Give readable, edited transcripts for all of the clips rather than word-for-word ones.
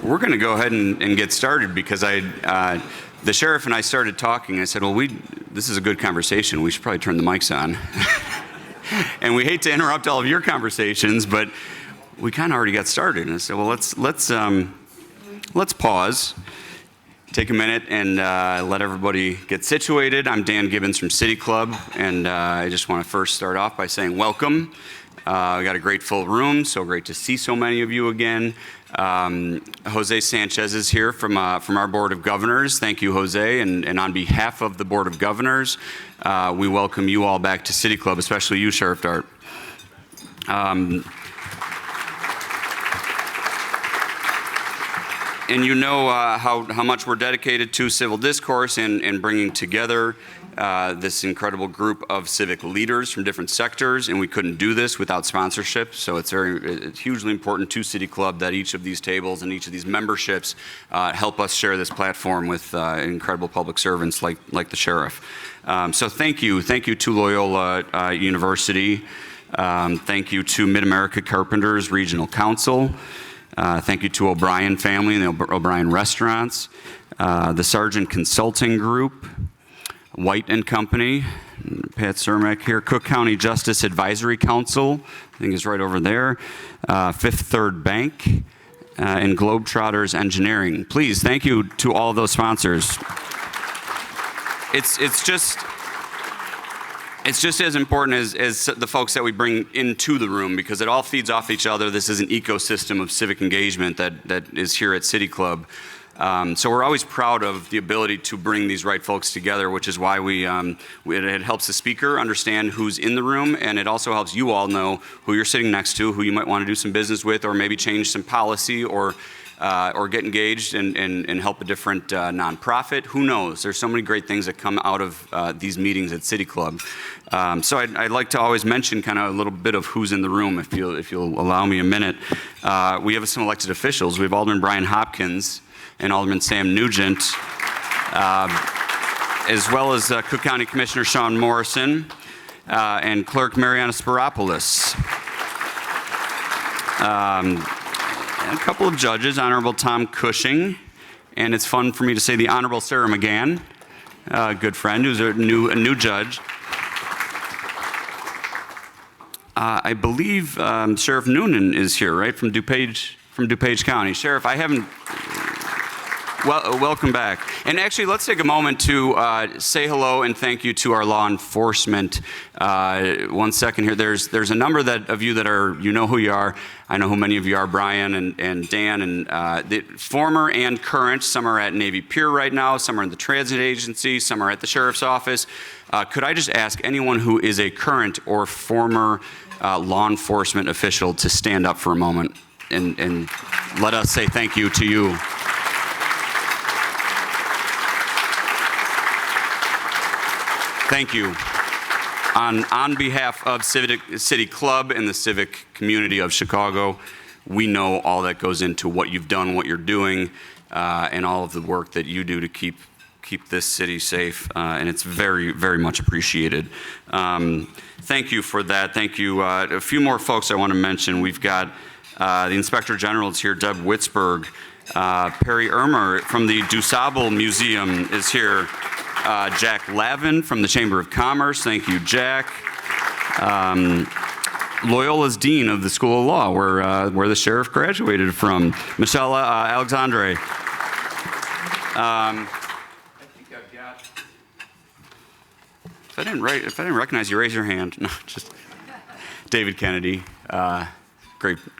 we're going to go ahead and get started because the sheriff and I started talking. I said, well, this is a good conversation. We should probably turn the mics on. And we hate to interrupt all of your conversations, but we kind of already got started. And I said, well, let's pause, take a minute, and let everybody get situated. I'm Dan Gibbons from City Club, and I just want to first start off by saying welcome. We got a great full room, so great to see so many of you again. Jose Sanchez is here from our Board of Governors. Thank you, Jose. And on behalf of the Board of Governors, we welcome you all back to City Club, especially you, Sheriff Dart. And you know how much we're dedicated to civil discourse and bringing together this incredible group of civic leaders from different sectors, and we couldn't do this without sponsorship. So it's hugely important to City Club that each of these tables and each of these memberships help us share this platform with incredible public servants like the sheriff. So thank you to Loyola University. Thank you to Mid-America Carpenters Regional Council. Thank you to O'Brien family and the O'Brien Restaurants, the Sargent Consulting Group, White and Company, Pat Cermak here, Cook County Justice Advisory Council, I think is right over there, Fifth Third Bank, and Globetrotters Engineering. Please, thank you to all of those sponsors. It's just as important as the folks that we bring into the room, because it all feeds off each other. This is an ecosystem of civic engagement that is here at City Club. So we're always proud of the ability to bring these right folks together, which is why it helps the speaker understand who's in the room, and it also helps you all know who you're sitting next to, who you might want to do some business with, or maybe change some policy, or get engaged and help a different nonprofit. Who knows? There's so many great things that come out of these meetings at City Club. So I'd like to always mention kind of a little bit of who's in the room, if you'll allow me a minute. We have some elected officials. We have Alderman Brian Hopkins and Alderman Sam Nugent, as well as Cook County Commissioner Sean Morrison and Clerk Mariana Spiropoulos. A couple of judges, Honorable Tom Cushing, and it's fun for me to say the Honorable Sarah McGann, a good friend who's a new judge. I believe Sheriff Noonan is here, right, from DuPage County. Sheriff, I haven't. Well, welcome back. And actually, let's take a moment to say hello and thank you to our law enforcement. 1 second here. There's a number of you that are, you know who you are. I know who many of you are, Brian and Dan, and the former and current. Some are at Navy Pier right now. Some are in the transit agency. Some are at the sheriff's office. Could I just ask anyone who is a current or former law enforcement official to stand up for a moment and let us say thank you to you. Thank you. On behalf of City Club and the civic community of Chicago, we know all that goes into what you've done, what you're doing, and all of the work that you do to keep this city safe, and it's very, very much appreciated. Thank you for that. Thank you. A few more folks I want to mention. We've got the Inspector General is here, Deb Witzberg. Perry Irmer from the DuSable Museum is here. Jack Lavin from the Chamber of Commerce. Thank you, Jack. Loyola's Dean of the School of Law, where the sheriff graduated from, Michelle Alexandre. I think I've got. If I didn't recognize you, raise your hand. No, just David Kennedy.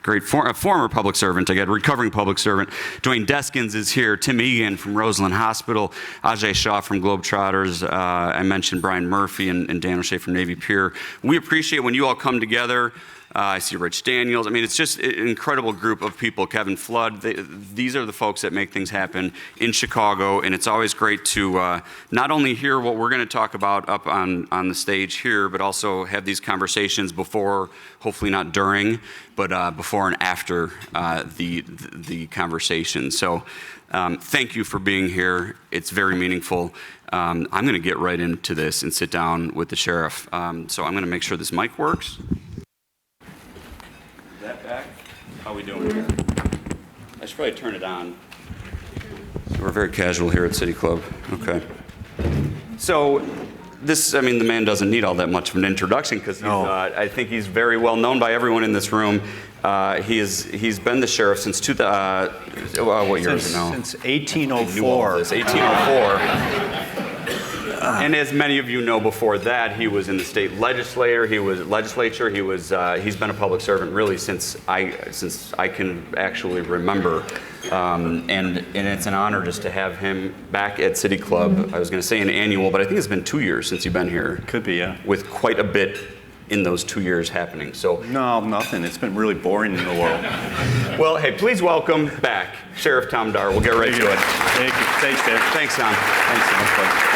Great former public servant, I got recovering public servant. Dwayne Deskins is here. Tim Egan from Roseland Hospital. Ajay Shah from Globetrotters. I mentioned Brian Murphy and Dan O'Shea from Navy Pier. We appreciate when you all come together. I see Rich Daniels. I mean, it's just an incredible group of people. Kevin Flood. These are the folks that make things happen in Chicago, and it's always great to not only hear what we're going to talk about up on the stage here, but also have these conversations before, hopefully not during, but before and after the conversation. So thank you for being here. It's very meaningful. I'm going to get right into this and sit down with the sheriff. So I'm going to make sure this mic works. That back? How we doing? I should probably turn it on. We're very casual here at City Club. Okay. So this, I mean, the man doesn't need all that much of an introduction because I think he's very well known by everyone in this room. He's been the sheriff since what year is it now? Since 1804. 1804. And as many of you know, before that, he was in the state legislature. He's been a public servant really since I can actually remember. And it's an honor just to have him back at City Club. I was going to say an annual, but I think it's been 2 years since you've been here. Could be, yeah. With quite a bit in those 2 years happening. So no, nothing. It's been really boring in the world. Well, hey, please welcome back Sheriff Tom Dar. We'll get right to it. Thank you. Thanks, Dave. Thanks, Tom. Thanks so much.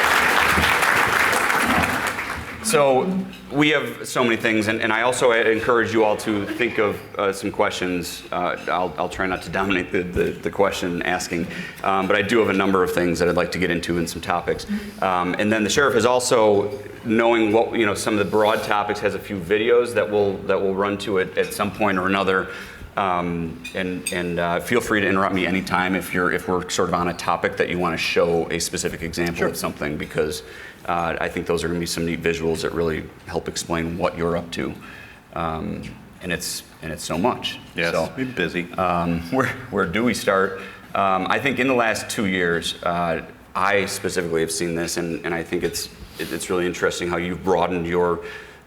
So we have so many things, and I also encourage you all to think of some questions. I'll try not to dominate the question asking, but I do have a number of things that I'd like to get into and some topics. And then the sheriff is also, knowing what, some of the broad topics, has a few videos that we'll run to it at some point or another. And feel free to interrupt me anytime if we're sort of on a topic that you want to show a specific example of something, because I think those are going to be some neat visuals that really help explain what you're up to, and it's so much. Yes, so, we're busy. Where do we start? I think in the last 2 years, I specifically have seen this, and I think it's really interesting how you've broadened your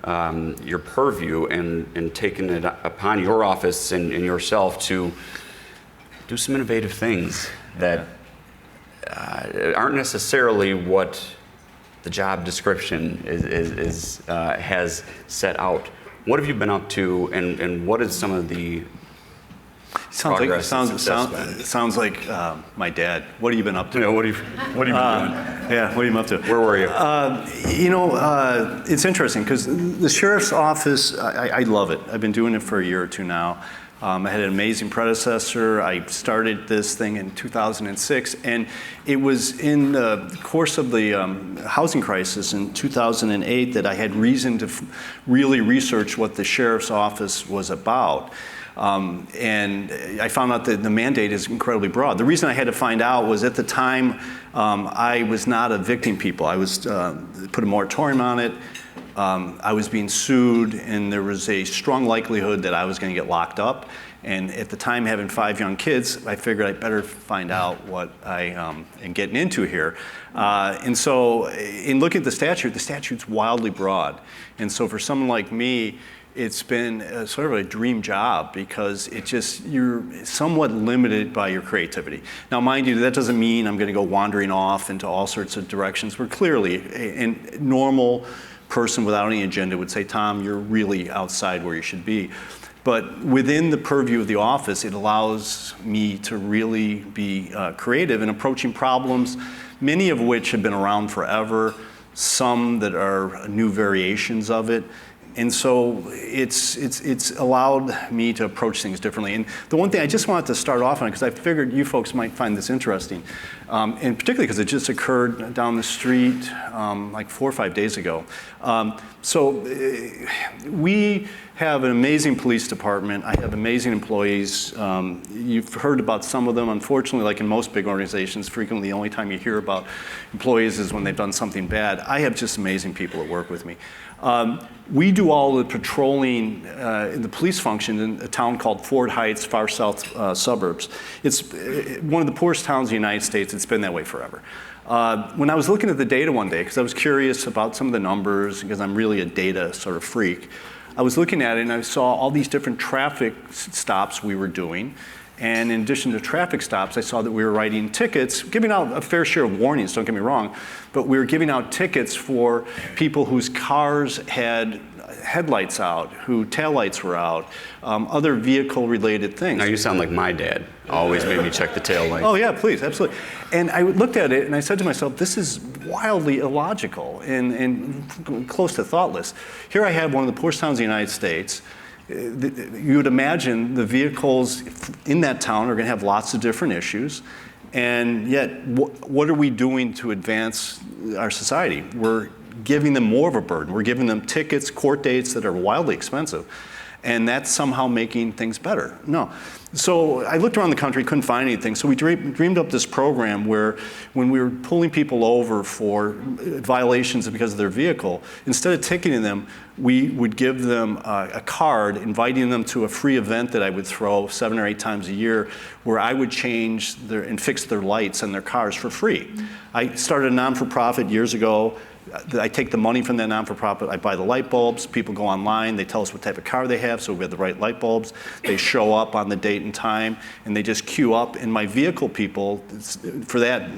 purview and taken it upon your office and yourself to do some innovative things that aren't necessarily what the job description has set out. What have you been up to, and what is some of the Sounds like my dad. What have you been up to? What have you been doing? Yeah, what have you been up to? Where were you? It's interesting because the sheriff's office, I love it. I've been doing it for a year or two now. I had an amazing predecessor. I started this thing in 2006, and it was in the course of the housing crisis in 2008 that I had reason to really research what the sheriff's office was about. And I found out that the mandate is incredibly broad. The reason I had to find out was at the time I was not evicting people. I was put a moratorium on it. I was being sued, and there was a strong likelihood that I was going to get locked up. And at the time, having 5 young kids, I figured I'd better find out what I am getting into here. And so in looking at the statute's wildly broad. And so for someone like me, it's been sort of a dream job because you're somewhat limited by your creativity. Now, mind you, that doesn't mean I'm going to go wandering off into all sorts of directions. We're clearly a normal person without any agenda would say, Tom, you're really outside where you should be. But within the purview of the office, it allows me to really be creative in approaching problems, many of which have been around forever, some that are new variations of it. And so it's allowed me to approach things differently. And the one thing I just wanted to start off on, because I figured you folks might find this interesting, and particularly because it just occurred down the street like 4 or 5 days ago. We have an amazing police department. I have amazing employees. You've heard about some of them. Unfortunately, like in most big organizations, frequently the only time you hear about employees is when they've done something bad. I have just amazing people that work with me. We do all the patrolling in the police function in a town called Ford Heights, far south suburbs. It's one of the poorest towns in the United States. It's been that way forever. When I was looking at the data one day, because I was curious about some of the numbers, because I'm really a data sort of freak, I was looking at it and I saw all these different traffic stops we were doing. And in addition to traffic stops, I saw that we were writing tickets, giving out a fair share of warnings, don't get me wrong, but we were giving out tickets for people whose cars had headlights out, whose taillights were out, other vehicle-related things. Now you sound like my dad. Always made me check the tail light. Oh yeah, please, absolutely. And I looked at it and I said to myself, this is wildly illogical and close to thoughtless. Here I have one of the poorest towns in the United States. You would imagine the vehicles in that town are going to have lots of different issues, and yet what are we doing to advance our society? We're giving them more of a burden. We're giving them tickets, court dates that are wildly expensive. and that's somehow making things better. No. So I looked around the country, couldn't find anything. So we dreamed up this program where when we were pulling people over for violations because of their vehicle, instead of ticketing them, we would give them a card inviting them to a free event that I would throw 7 or 8 times a year where I would change and fix their lights on their cars for free. I started a non-for-profit years ago. I take the money from that non-for-profit, I buy the light bulbs, people go online, they tell us what type of car they have, so we have the right light bulbs. They show up on the date and time, and they just queue up, and my vehicle people, for that,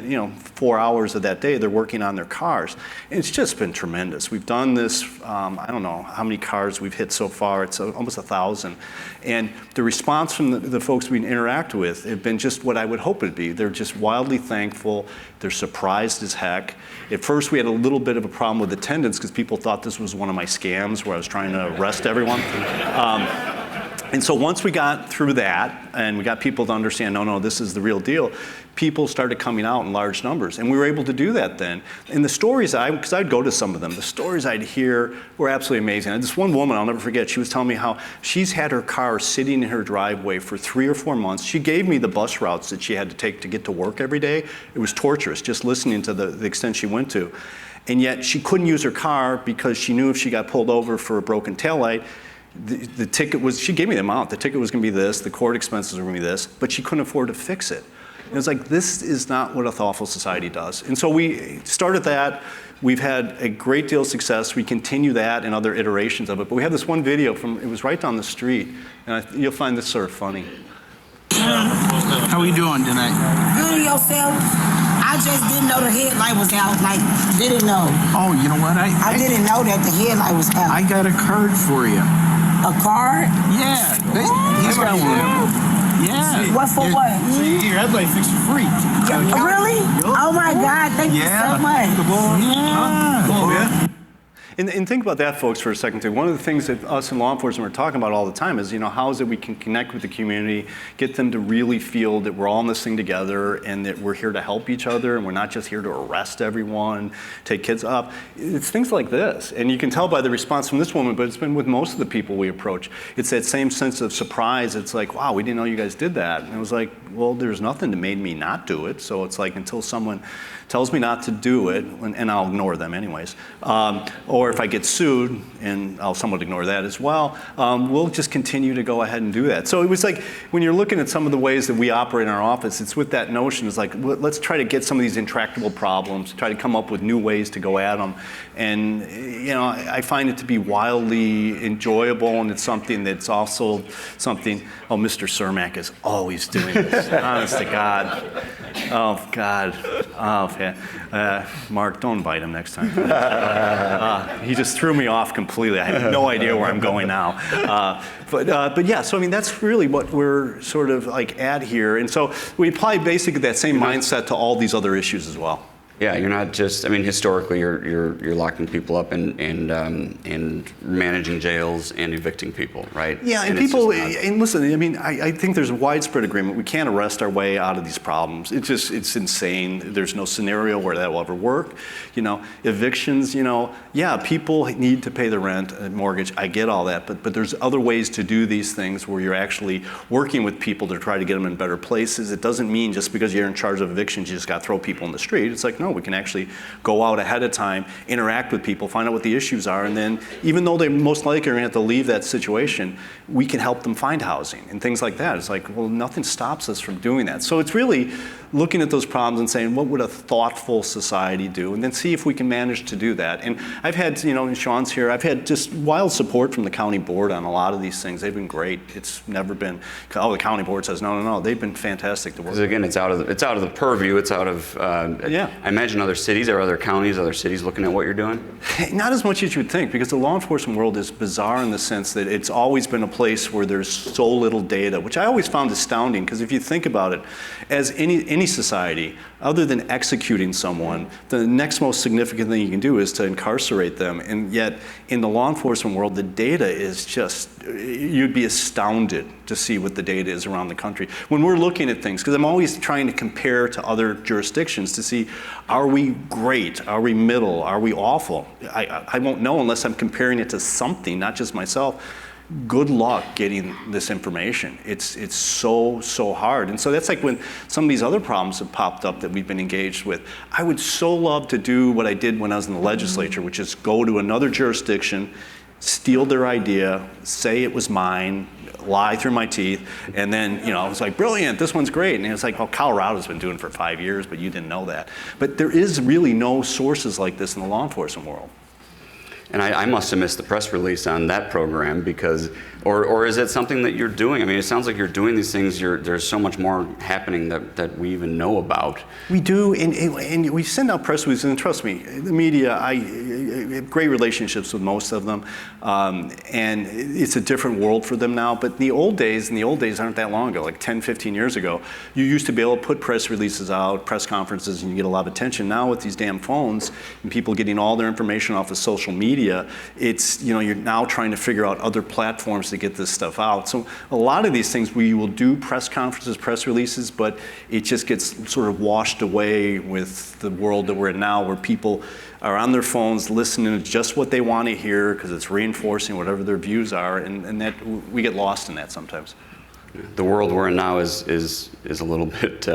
4 hours of that day, they're working on their cars. And it's just been tremendous. We've done this, I don't know how many cars we've hit so far, it's almost 1,000. And the response from the folks we interact with have been just what I would hope it'd be. They're just wildly thankful, they're surprised as heck. At first we had a little bit of a problem with attendance because people thought this was one of my scams where I was trying to arrest everyone. And so once we got through that and we got people to understand, no, this is the real deal, people started coming out in large numbers. And we were able to do that then. And the stories, because I'd go to some of them, the stories I'd hear were absolutely amazing. And this one woman, I'll never forget, she was telling me how she's had her car sitting in her driveway for 3 or 4 months. She gave me the bus routes that she had to take to get to work every day. It was torturous just listening to the extent she went to. And yet she couldn't use her car because she knew if she got pulled over for a broken taillight, the ticket was, she gave me the amount, the ticket was gonna be this, the court expenses were gonna be this, but she couldn't afford to fix it. And it's like, this is not what a thoughtful society does. And so we started that. We've had a great deal of success. We continue that and other iterations of it. But we have this one video it was right down the street, and you'll find this sort of funny. How are you doing tonight? Good yourself. I just didn't know the headlight was out. Didn't know. Oh, you know what? I didn't know that the headlight was out. I got a card for you. A card? Yeah. He's got one. Yeah. What for what? Your headlight fixed for free. Really? Oh my God, thank you so much. Yeah. Cool, yeah. And think about that, folks, for a second, too. One of the things that us in law enforcement are talking about all the time is, how is it we can connect with the community, get them to really feel that we're all in this thing together and that we're here to help each other and we're not just here to arrest everyone, take kids up. It's things like this. And you can tell by the response from this woman, but it's been with most of the people we approach. It's that same sense of surprise. It's like, wow, we didn't know you guys did that. And it was like, well, there's nothing that made me not do it. So it's like until someone tells me not to do it, and I'll ignore them anyways, or if I get sued, and I'll somewhat ignore that as well, we'll just continue to go ahead and do that. So it was like, when you're looking at some of the ways that we operate in our office, it's with that notion, it's like, let's try to get some of these intractable problems, try to come up with new ways to go at them. And I find it to be wildly enjoyable, and it's something that's also something, oh, Mr. Cermak is always doing this, honest to God. Oh, God. Oh, yeah. Mark, don't invite him next time. He just threw me off completely. I have no idea where I'm going now. But yeah, so that's really what we're sort of at here. And so we apply basically that same mindset to all these other issues as well. Yeah, you're not just, historically you're locking people up and managing jails and evicting people, right? Yeah, and people, and listen, I think there's a widespread agreement. We can't arrest our way out of these problems. It's insane. There's no scenario where that will ever work. Evictions, yeah, people need to pay the rent and mortgage. I get all that, but there's other ways to do these things where you're actually working with people to try to get them in better places. It doesn't mean just because you're in charge of evictions, you just got to throw people in the street. It's like, no, we can actually go out ahead of time, interact with people, find out what the issues are, and then even though they most likely are going to have to leave that situation, we can help them find housing and things like that. It's like, well, nothing stops us from doing that. So it's really looking at those problems and saying, what would a thoughtful society do? And then see if we can manage to do that. And I've had, and Sean's here, I've had just wild support from the county board on a lot of these things. They've been great. It's never been, the county board says, no. They've been fantastic to work with. Because again, it's out of the purview. It's out of, yeah. I imagine other cities or other counties, other cities looking at what you're doing? Not as much as you would think, because the law enforcement world is bizarre in the sense that it's always been a place where there's so little data, which I always found astounding, because if you think about it, as any society, other than executing someone, the next most significant thing you can do is to incarcerate them. And yet, in the law enforcement world, the data is just, you'd be astounded to see what the data is around the country. When we're looking at things, because I'm always trying to compare to other jurisdictions to see, are we great? Are we middle? Are we awful? I won't know unless I'm comparing it to something, not just myself. good luck getting this information. It's so hard. And so that's like when some of these other problems have popped up that we've been engaged with. I would so love to do what I did when I was in the legislature, which is go to another jurisdiction, steal their idea, say it was mine, lie through my teeth, and then, I was like, brilliant, this one's great. And it's like, well, Colorado's been doing it for 5 years, but you didn't know that. But there is really no sources like this in the law enforcement world. And I must have missed the press release on that program because, or is it something that you're doing? I mean, it sounds like you're doing these things, there's so much more happening that we even know about. We do, and we send out press releases, and trust me, the media, I have great relationships with most of them, and it's a different world for them now, but in the old days aren't that long ago, like 10, 15 years ago, you used to be able to put press releases out, press conferences, and you get a lot of attention. Now with these damn phones, and people getting all their information off of social media, it's, you're now trying to figure out other platforms to get this stuff out. So a lot of these things we will do press conferences, press releases, but it just gets sort of washed away with the world that we're in now, where people are on their phones listening to just what they want to hear because it's reinforcing whatever their views are, and that we get lost in that sometimes. The world we're in now is a little bit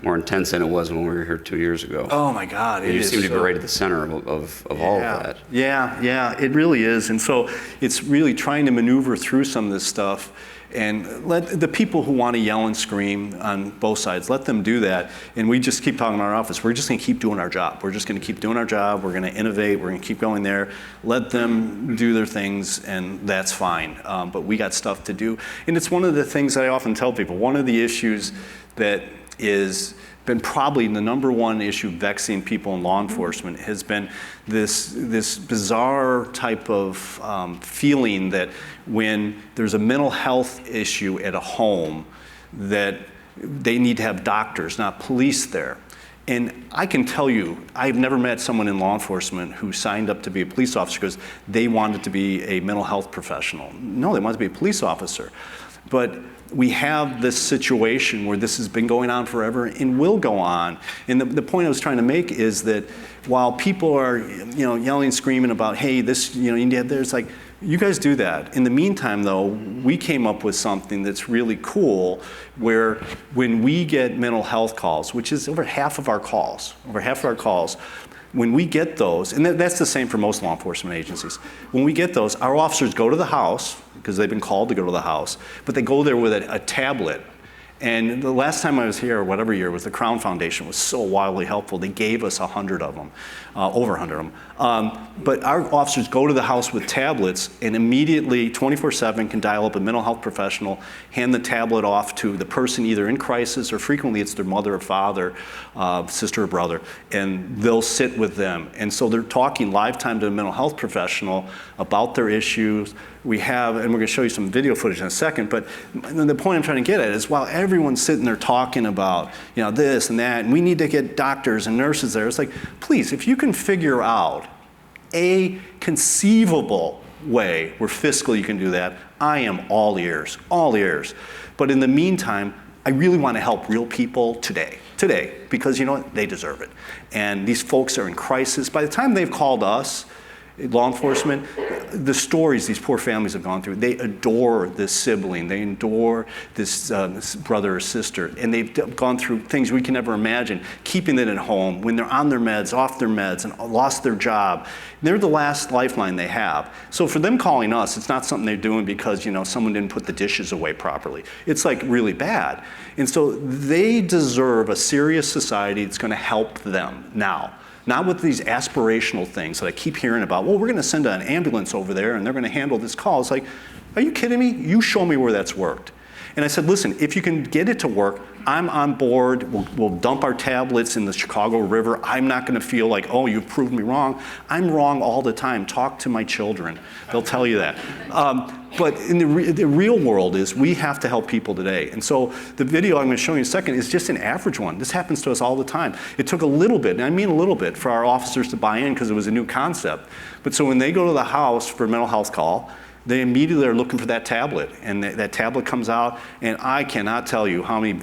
more intense than it was when we were here 2 years ago. Oh my God! You seem to be right at the center of all of that. Yeah, it really is. And so it's really trying to maneuver through some of this stuff and let the people who want to yell and scream on both sides, let them do that. And we just keep talking in our office, we're just going to keep doing our job. We're just going to keep doing our job. We're going to innovate. We're going to keep going there. Let them do their things, and that's fine. But we got stuff to do. And it's one of the things that I often tell people. One of the issues that is been probably the number one issue vexing people in law enforcement has been this bizarre type of feeling that when there's a mental health issue at a home, that they need to have doctors, not police there. And I can tell you, I've never met someone in law enforcement who signed up to be a police officer because they wanted to be a mental health professional. No, they wanted to be a police officer. But we have this situation where this has been going on forever and will go on. And the point I was trying to make is that while people are, yelling and screaming about, hey, this, you need to have this, like, you guys do that. In the meantime, though, we came up with something that's really cool, where when we get mental health calls, which is over half of our calls, when we get those, and that's the same for most law enforcement agencies, when we get those, our officers go to the house, because they've been called to go to the house, but they go there with a tablet. And the last time I was here, or whatever year, was the Crown Foundation was so wildly helpful. They gave us 100 of them, over 100 of them. But our officers go to the house with tablets and immediately, 24/7, can dial up a mental health professional, hand the tablet off to the person either in crisis, or frequently it's their mother or father, sister or brother, and they'll sit with them. And so they're talking live time to a mental health professional about their issues. We have, and we're going to show you some video footage in a second, but the point I'm trying to get at is while everyone's sitting there talking about, this and that, and we need to get doctors and nurses there, it's like, please, if you can figure out a conceivable way where fiscally you can do that, I am all ears. But in the meantime, I really want to help real people today, because you know what, they deserve it. And these folks are in crisis. By the time they've called us, law enforcement, the stories these poor families have gone through, they adore this sibling, they adore this brother or sister, and they've gone through things we can never imagine, keeping it at home, when they're on their meds, off their meds, and lost their job. They're the last lifeline they have. So for them calling us, it's not something they're doing because, someone didn't put the dishes away properly. It's like really bad. And so they deserve a serious society that's going to help them now. Not with these aspirational things that I keep hearing about. Well, we're going to send an ambulance over there and they're going to handle this call. It's like, are you kidding me? You show me where that's worked. And I said, listen, if you can get it to work, I'm on board. We'll dump our tablets in the Chicago River. I'm not going to feel like, oh, you've proved me wrong. I'm wrong all the time. Talk to my children. They'll tell you that. But in the real world is we have to help people today. And so the video I'm going to show you in a second is just an average one. This happens to us all the time. It took a little bit, and I mean a little bit, for our officers to buy in because it was a new concept. But so when they go to the house for a mental health call, they immediately are looking for that tablet, and that tablet comes out, and I cannot tell you how many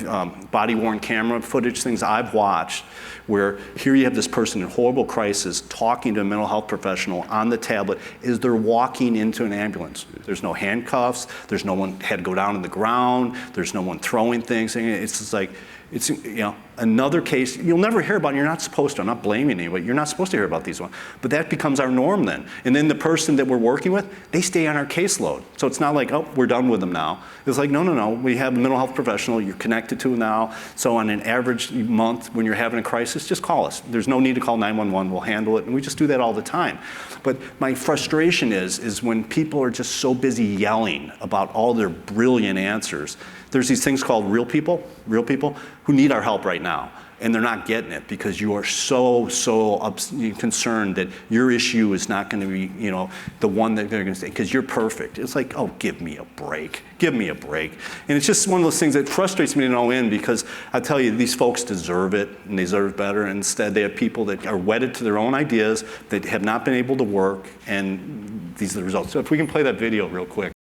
body-worn camera footage things I've watched where here you have this person in horrible crisis talking to a mental health professional on the tablet as they're walking into an ambulance. There's no handcuffs, there's no one had to go down on the ground, there's no one throwing things. It's just like, it's, you know, another case you'll never hear about, and you're not supposed to. I'm not blaming anybody. You're not supposed to hear about these ones. But that becomes our norm then. And then the person that we're working with, they stay on our caseload. So it's not like, oh, we're done with them now. It's like, no. We have a mental health professional you're connected to now. So on an average month when you're having a crisis, just call us. There's no need to call 911. We'll handle it. And we just do that all the time. But my frustration is when people are just so busy yelling about all their brilliant answers. There's these things called real people who need our help right now. And they're not getting it because you are so concerned that your issue is not going to be, you know, the one that they're going to say, because you're perfect. It's like, oh, give me a break. Give me a break. And it's just one of those things that frustrates me to no end because I tell you, these folks deserve it and they deserve better. Instead, they have people that are wedded to their own ideas that have not been able to work, and these are the results. So if we can play that video real quick.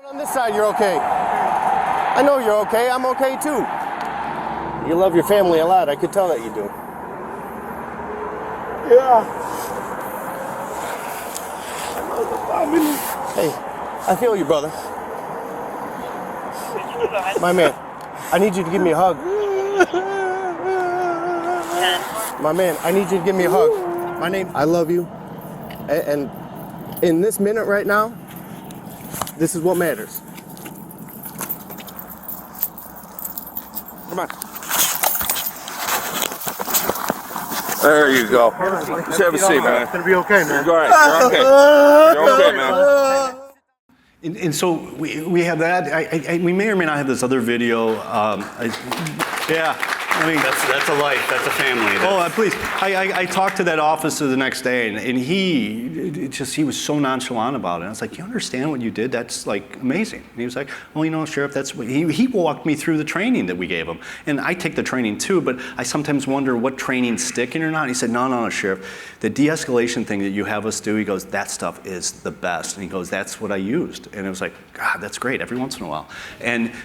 On this side, you're okay. I know you're okay. I'm okay too. You love your family a lot. I could tell that you do. Yeah. Hey, I feel you, brother. My man, I need you to give me a hug. My man, I need you to give me a hug. I love you. And in this minute right now, this is what matters. Come on. There you go. Just have a seat, man. It's gonna be okay, man. You're all right. You're okay. You're okay, man. And so we have that. We may or may not have this other video. Yeah. I mean, That's a life. That's a family. please. I talked to that officer the next day, and he was so nonchalant about it. I was like, you understand what you did? That's like amazing. And he was like, well, you know, Sheriff, that's what he walked me through the training that we gave him. And I take the training too, but I sometimes wonder what training's sticking or not. He said, no, Sheriff, the de-escalation thing that you have us do, he goes, that stuff is the best. And he goes, that's what I used. And it was like, God, that's great every once in a while.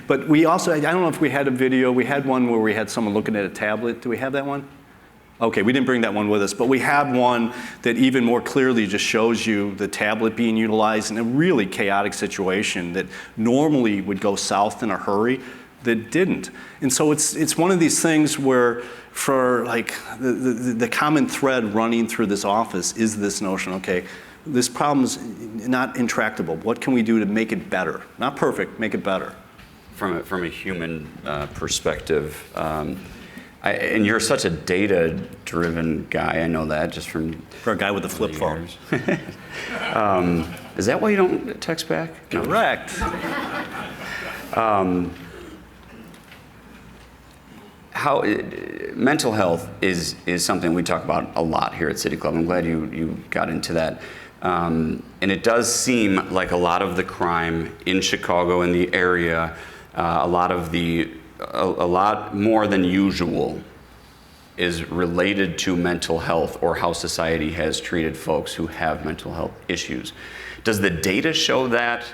But we also, I don't know if we had a video, we had one where we had someone looking at a tablet. Do we have that one? Okay, we didn't bring that one with us, but we have one that even more clearly just shows you the tablet being utilized in a really chaotic situation that normally would go south in a hurry, that didn't. And so it's one of these things where for like the common thread running through this office is this notion, okay, this problem's not intractable. What can we do to make it better? Not perfect, make it better. From a human perspective, and you're such a data-driven guy. I know that just from For a guy with a flip phone. Is that why you don't text back? No. Correct. How mental health is something we talk about a lot here at City Club. I'm glad you got into that. And it does seem like a lot of the crime in Chicago, in the area, a lot more than usual is related to mental health or how society has treated folks who have mental health issues. Does the data show that?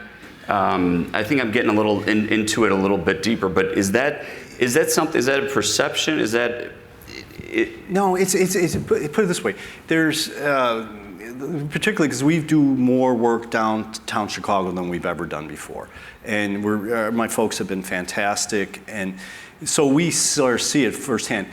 I think I'm getting a little into it a little bit deeper, but is that something? Is that a perception? Is that? No, it's put it this way. There's particularly because we do more work downtown Chicago than we've ever done before, and my folks have been fantastic, and so we sort of see it firsthand.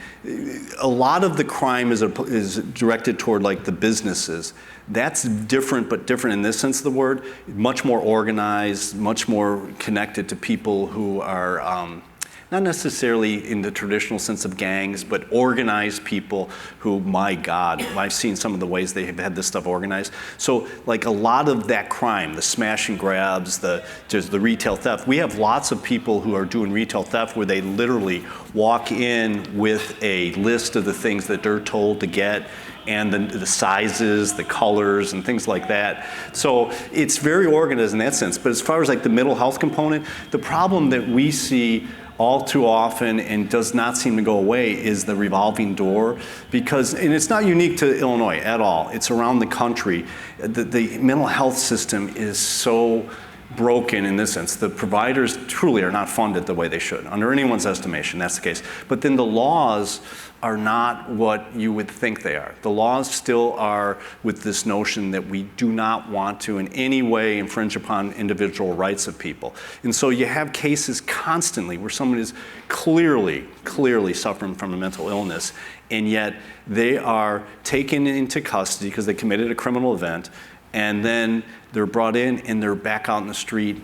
A lot of the crime is directed toward like the businesses. That's different, but different in this sense of the word. Much more organized, much more connected to people who are not necessarily in the traditional sense of gangs, but organized people who, my God, I've seen some of the ways they have had this stuff organized. So like a lot of that crime, the smash and grabs, there's the retail theft. We have lots of people who are doing retail theft where they literally walk in with a list of the things that they're told to get, and the sizes, the colors, and things like that. So it's very organized in that sense. But as far as like the mental health component, the problem that we see all too often and does not seem to go away is the revolving door, and it's not unique to Illinois at all. It's around the country. The mental health system is so broken in this sense. The providers truly are not funded the way they should, under anyone's estimation, that's the case. But then the laws are not what you would think they are. The laws still are with this notion that we do not want to in any way infringe upon individual rights of people. And so you have cases constantly where someone is clearly suffering from a mental illness, and yet they are taken into custody because they committed a criminal event, and then they're brought in and they're back out in the street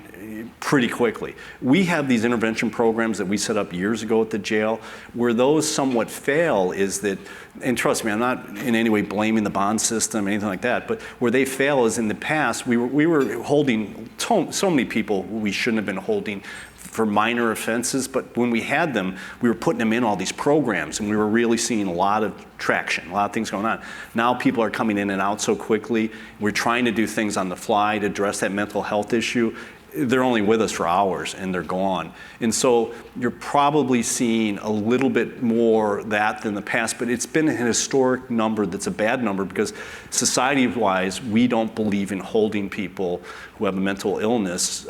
pretty quickly. We have these intervention programs that we set up years ago at the jail. Where those somewhat fail is that, and trust me, I'm not in any way blaming the bond system or anything like that, but where they fail is in the past, we were holding so many people we shouldn't have been holding for minor offenses, but when we had them, we were putting them in all these programs, and we were really seeing a lot of traction, a lot of things going on. Now people are coming in and out so quickly. We're trying to do things on the fly to address that mental health issue. They're only with us for hours and they're gone. And so you're probably seeing a little bit more that than the past, but it's been an historic number that's a bad number because society-wise, we don't believe in holding people who have a mental illness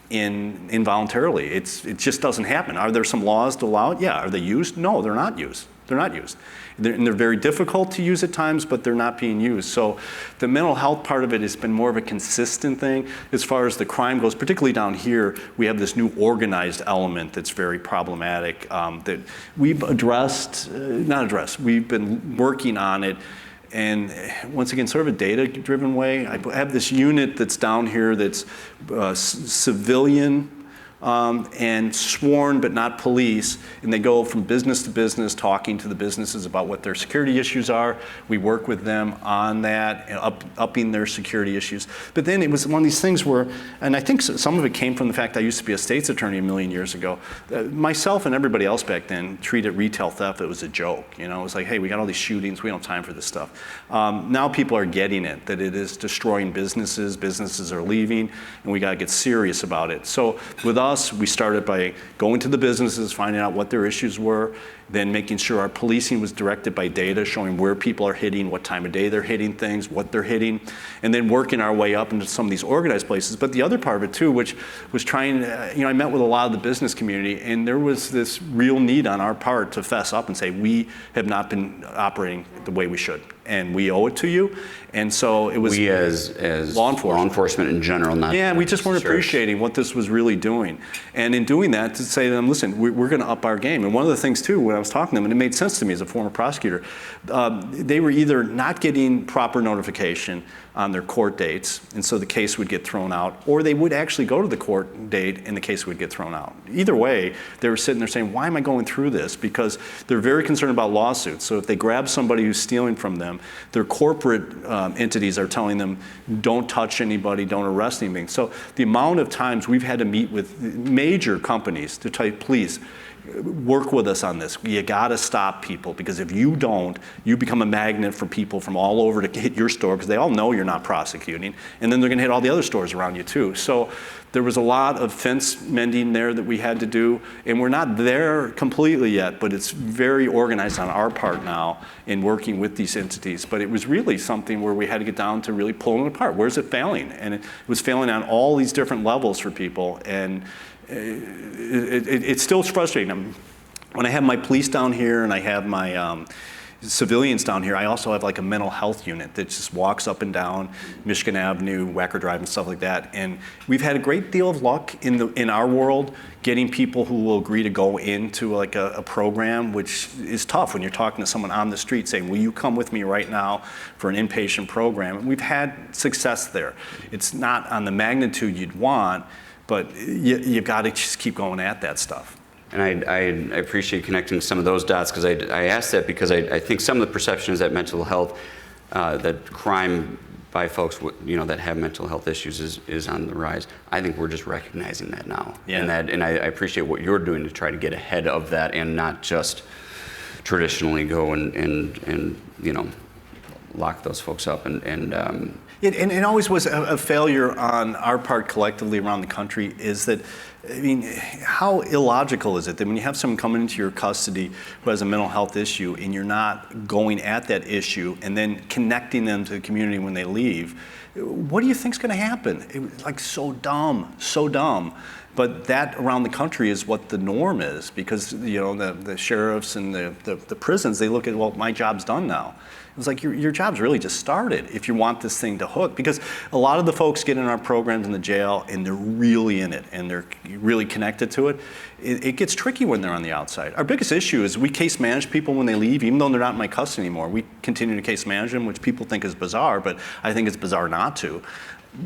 involuntarily. It just doesn't happen. Are there some laws to allow it? Yeah. Are they used? No, they're not used. They're not used. And they're very difficult to use at times, but they're not being used. So the mental health part of it has been more of a consistent thing. As far as the crime goes, particularly down here, we have this new organized element that's very problematic that we've we've been working on it. And once again, sort of a data-driven way. I have this unit that's down here that's civilian and sworn but not police, and they go from business to business talking to the businesses about what their security issues are. We work with them on that, upping their security issues. But then it was one of these things where, and I think some of it came from the fact I used to be a state's attorney a million years ago. Myself and everybody else back then treated retail theft, it was a joke. You know, it was like, hey, we got all these shootings, we don't have time for this stuff. Now people are getting it, that it is destroying businesses are leaving, and we gotta get serious about it. So with us, we started by going to the businesses, finding out what their issues were, then making sure our policing was directed by data, showing where people are hitting, what time of day they're hitting things, what they're hitting, and then working our way up into some of these organized places. But the other part of it too, which was trying, I met with a lot of the business community, and there was this real need on our part to fess up and say, we have not been operating the way we should, and we owe it to you. And so it was— We as law enforcement in general, not— Yeah, we just weren't appreciating what this was really doing. And in doing that, to say to them, listen, we're gonna up our game. And one of the things too, when I was talking to them, and it made sense to me as a former prosecutor, they were either not getting proper notification on their court dates, and so the case would get thrown out, or they would actually go to the court date and the case would get thrown out. Either way, they were sitting there saying, why am I going through this? Because they're very concerned about lawsuits. So if they grab somebody who's stealing from them, their corporate entities are telling them, don't touch anybody, don't arrest anything. So the amount of times we've had to meet with major companies to tell you, please, work with us on this. You gotta stop people, because if you don't, you become a magnet for people from all over to hit your store, because they all know you're not prosecuting, and then they're gonna hit all the other stores around you too. So there was a lot of fence mending there that we had to do, and we're not there completely yet, but it's very organized on our part now in working with these entities. But it was really something where we had to get down to really pulling it apart. Where's it failing? And it was failing on all these different levels for people, and it's still frustrating. When I have my police down here and I have my civilians down here, I also have like a mental health unit that just walks up and down Michigan Avenue, Wacker Drive, and stuff like that. And we've had a great deal of luck in our world getting people who will agree to go into like a program, which is tough when you're talking to someone on the street saying, will you come with me right now for an inpatient program? And we've had success there. It's not on the magnitude you'd want, but you've got to just keep going at that stuff. And I appreciate connecting some of those dots, because I asked that because I think some of the perception is that mental health, that crime by folks that have mental health issues is on the rise. I think we're just recognizing that now. Yeah. And I appreciate what you're doing to try to get ahead of that and not just traditionally go and lock those folks up. It always was a failure on our part collectively around the country is that, I mean, how illogical is it that when you have someone coming into your custody who has a mental health issue and you're not going at that issue and then connecting them to the community when they leave, what do you think's going to happen? It was like so dumb, so dumb. But that around the country is what the norm is, because the sheriffs and the prisons, they look at, well, my job's done now. It's like your job's really just started if you want this thing to hook, because a lot of the folks get in our programs in the jail and they're really in it and they're really connected to it. It gets tricky when they're on the outside. Our biggest issue is we case manage people when they leave, even though they're not in my custody anymore. We continue to case manage them, which people think is bizarre, but I think it's bizarre not to.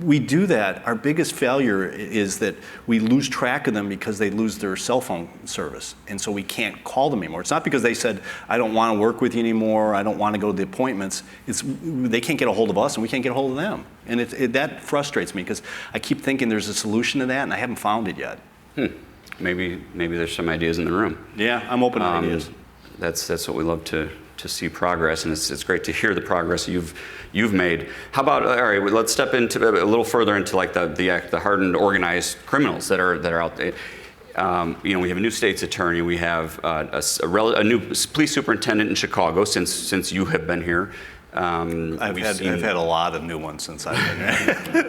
We do that. Our biggest failure is that we lose track of them because they lose their cell phone service. And so we can't call them anymore. It's not because they said, I don't want to work with you anymore, I don't want to go to the appointments. It's they can't get a hold of us and we can't get a hold of them. And that frustrates me because I keep thinking there's a solution to that and I haven't found it yet. Maybe there's some ideas in the room. Yeah, I'm open to ideas. That's what we love to see progress, and it's great to hear the progress you've made. How about, all right, let's step into a little further into like the hardened, organized criminals that are out there. We have a new state's attorney. We have a new police superintendent in Chicago since you have been here. I've had a lot of new ones since I've been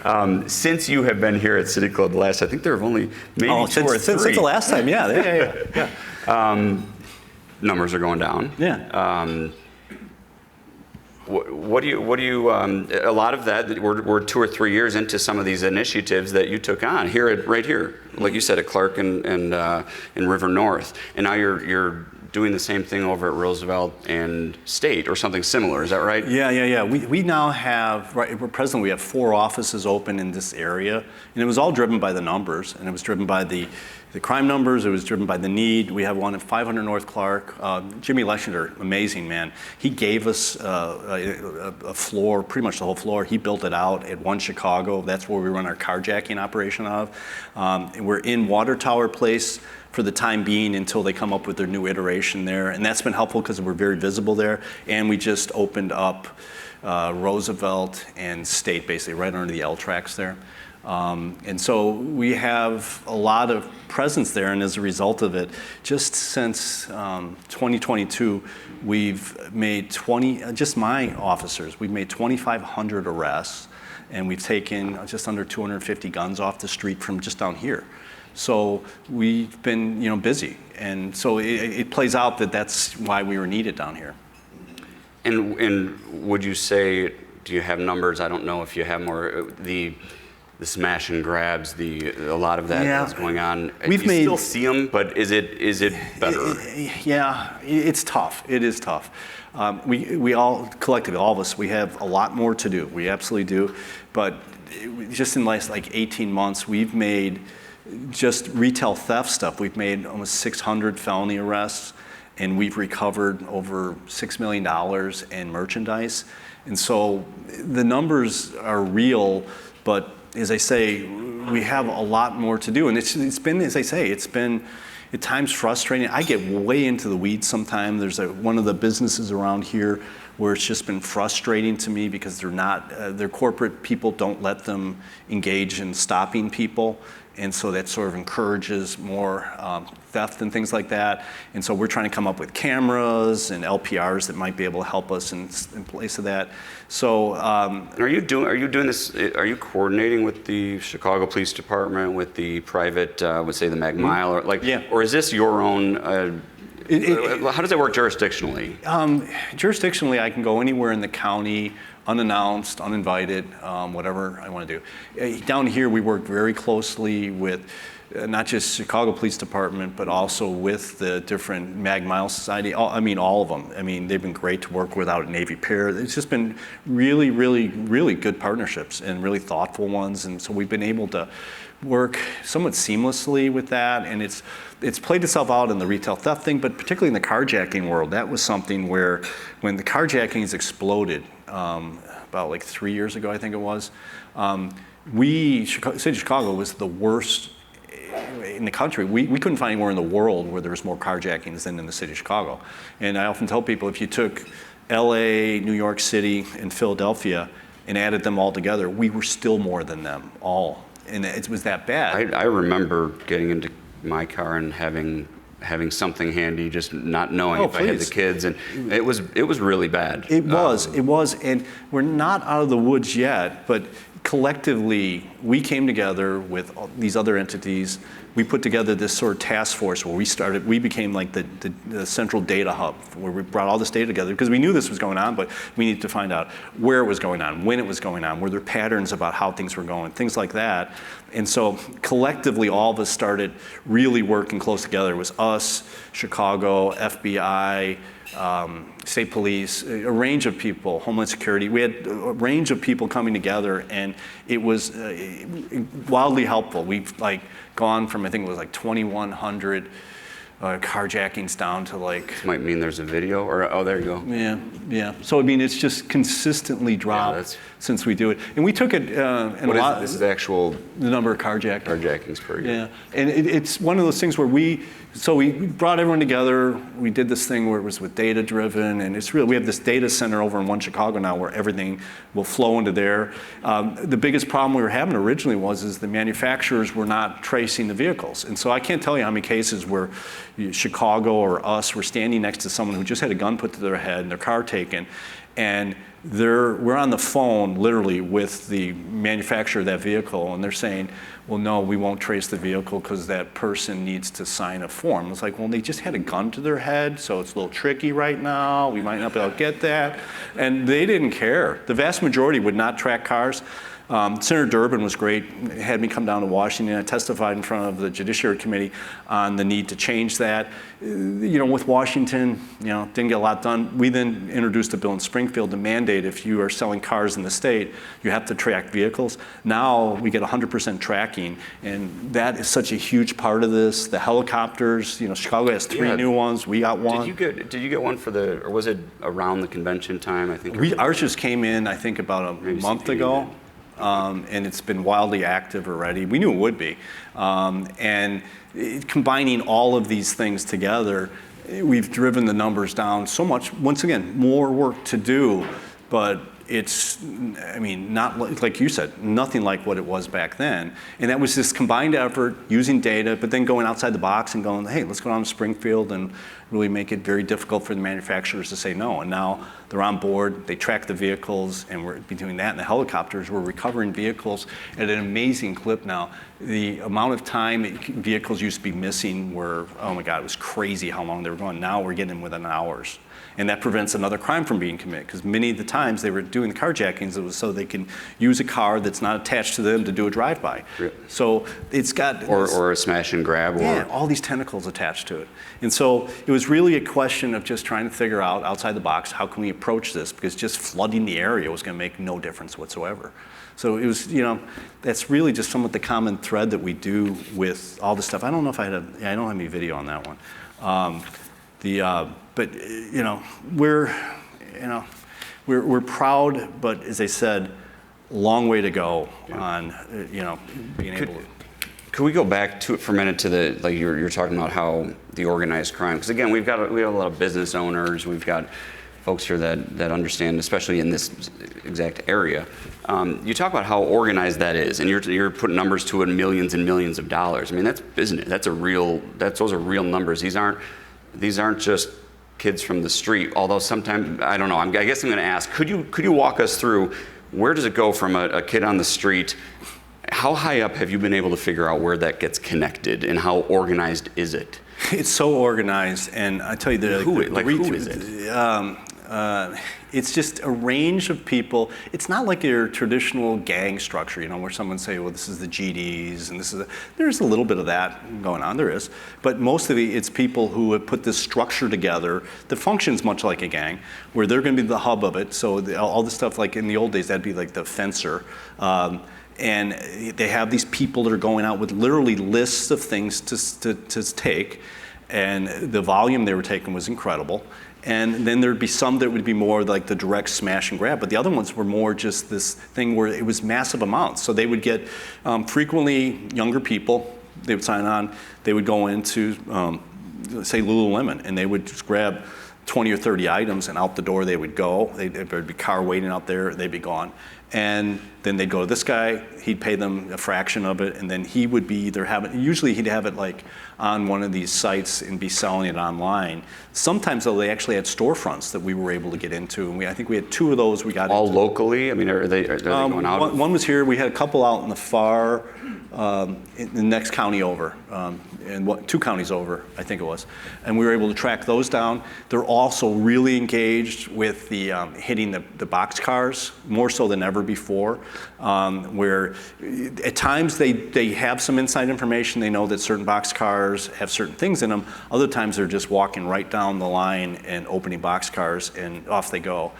here. Since you have been here at City Club last, I think there have only maybe two or three. Since the last time, yeah. Numbers are going down. Yeah. What do you? A lot of that we're 2 or 3 years into some of these initiatives that you took on right here, like you said, at Clark and River North, and now you're doing the same thing over at Roosevelt and State or something similar. Is that right? Yeah. We now have, presently we have 4 offices open in this area, and it was all driven by the numbers, and it was driven by the crime numbers, it was driven by the need. We have one at 500 North Clark. Jimmy Legislator, amazing man. He gave us a floor, pretty much the whole floor. He built it out at 1 Chicago. That's where we run our carjacking operation of. And we're in Water Tower Place for the time being until they come up with their new iteration there. And that's been helpful because we're very visible there. And we just opened up Roosevelt and State, basically right under the L tracks there. And so we have a lot of presence there, and as a result of it, just since 2022, we've made just my officers, we've made 2,500 arrests, and we've taken just under 250 guns off the street from just down here. So we've been, busy, and so it plays out that that's why we were needed down here. And would you say, do you have numbers? I don't know if you have more. The smash and grabs, a lot of that that's going on. You still see them, but is it better? Yeah, it's tough. It is tough. We all, collectively, all of us, we have a lot more to do. We absolutely do. But just in the last 18 months, we've made just retail theft stuff. We've made almost 600 felony arrests, and we've recovered over $6 million in merchandise. And so the numbers are real, but as I say, we have a lot more to do. And it's been, as I say, it's been at times frustrating. I get way into the weeds sometimes. There's one of the businesses around here where it's just been frustrating to me because their corporate people don't let them engage in stopping people. And so that sort of encourages more theft and things like that. And so we're trying to come up with cameras and LPRs that might be able to help us in place of that. So are you doing this? Are you coordinating with the Chicago Police Department, with the private, would say the Mag Mile, or is this your own? How does it work jurisdictionally? Jurisdictionally, I can go anywhere in the county, unannounced, uninvited, whatever I want to do. Down here, we work very closely with not just Chicago Police Department, but also with the different Mag Mile Society. All of them. They've been great to work with out at Navy Pier. It's just been really, really, really good partnerships and really thoughtful ones. And so we've been able to work somewhat seamlessly with that, and it's played itself out in the retail theft thing, but particularly in the carjacking world. That was something where when the carjackings exploded about 3 years ago, I think it was, City of Chicago was the worst in the country. We couldn't find anywhere in the world where there was more carjackings than in the City of Chicago. And I often tell people, if you took LA, New York City, and Philadelphia, and added them all together, we were still more than them all. And it was that bad. I remember getting into my car and having something handy, just not knowing if I had the kids, and it was really bad. It was, and we're not out of the woods yet, but collectively, we came together with these other entities. We put together this sort of task force where we became like the central data hub, where we brought all this data together because we knew this was going on, but we needed to find out where it was going on, when it was going on, were there patterns about how things were going, things like that. And so collectively, all of us started really working close together. It was us, Chicago, FBI, state police, a range of people, Homeland Security. We had a range of people coming together, and it was wildly helpful. We've gone from, I think it was 2,100 carjackings down to This might mean there's a video, or oh, there you go. Yeah. So I mean, it's just consistently dropped since we do it, and we took it. And This is the actual the number of carjackings per year. Yeah, and it's one of those things where we brought everyone together. We did this thing where it was with data driven, and it's real. We have this data center over in One Chicago now where everything will flow into there. The biggest problem we were having originally was the manufacturers were not tracing the vehicles, and so I can't tell you how many cases where Chicago or us were standing next to someone who just had a gun put to their head and their car taken, and we're on the phone literally with the manufacturer of that vehicle, and they're saying, well, no, we won't trace the vehicle because that person needs to sign a form. It's like, well, they just had a gun to their head, so it's a little tricky right now. We might not be able to get that. And they didn't care. The vast majority would not track cars. Senator Durbin was great, had me come down to Washington. I testified in front of the Judiciary Committee on the need to change that. With Washington, didn't get a lot done. We then introduced a bill in Springfield to mandate if you are selling cars in the state, you have to track vehicles. Now we get 100% tracking, and that is such a huge part of this. The helicopters, Chicago has 3 new ones, we got one. Did you get one or was it around the convention time, I think? Ours just came in, I think, about a month ago. And it's been wildly active already. We knew it would be. And combining all of these things together, we've driven the numbers down so much. Once again, more work to do, but it's, not like you said, nothing like what it was back then. And that was this combined effort using data, but then going outside the box and going, hey, let's go down to Springfield and really make it very difficult for the manufacturers to say no. And now they're on board, they track the vehicles, and we're doing that. And the helicopters, we're recovering vehicles at an amazing clip now. The amount of time vehicles used to be missing were, oh my God, it was crazy how long they were going. Now we're getting them within hours. And that prevents another crime from being committed, because many of the times they were doing the carjackings, it was so they can use a car that's not attached to them to do a drive-by. Yeah. So it's got... Or a smash and grab. Yeah, all these tentacles attached to it. And so it was really a question of just trying to figure out, outside the box, how can we approach this? Because just flooding the area was going to make no difference whatsoever. So it was, that's really just somewhat the common thread that we do with all this stuff. I don't know if I don't have any video on that one. But we're proud, but as I said, long way to go on being able to. Could we go back to it for a minute to you're talking about how the organized crime? Because again, we have a lot of business owners, we've got folks here that understand, especially in this exact area. You talk about how organized that is, and you're putting numbers to it, millions and millions of dollars. I mean, that's business. Those are real numbers. These aren't just kids from the street. Although sometimes, I don't know. I guess I'm going to ask. Could you walk us through where does it go from a kid on the street? How high up have you been able to figure out where that gets connected, and how organized is it? It's so organized, and I tell you, who is it? It's just a range of people. It's not like your traditional gang structure, where someone say, well, this is the GDs, and there's a little bit of that going on, there is. But most of it's people who have put this structure together that functions much like a gang, where they're going to be the hub of it. So all the stuff like in the old days, that'd be like the fencer. And they have these people that are going out with literally lists of things to take, and the volume they were taking was incredible. And then there'd be some that would be more like the direct smash and grab, but the other ones were more just this thing where it was massive amounts. So they would get frequently younger people, they would sign on, they would go into, say, Lululemon, and they would just grab 20 or 30 items, and out the door they would go. There'd be a car waiting out there, they'd be gone. And then they'd go to this guy, he'd pay them a fraction of it, and then he would be either usually he'd have it like on one of these sites and be selling it online. Sometimes though, they actually had storefronts that we were able to get into, and I think we had 2 of those we got All into. locally? I mean, are they going out? One was here, we had a couple out in the far, in the next county over, and 2 counties over, I think it was. And we were able to track those down. They're also really engaged with the hitting the box cars, more so than ever before, where at times they have some inside information. They know that certain box cars have certain things in them. Other times they're just walking right down the line and opening box cars, and off they go.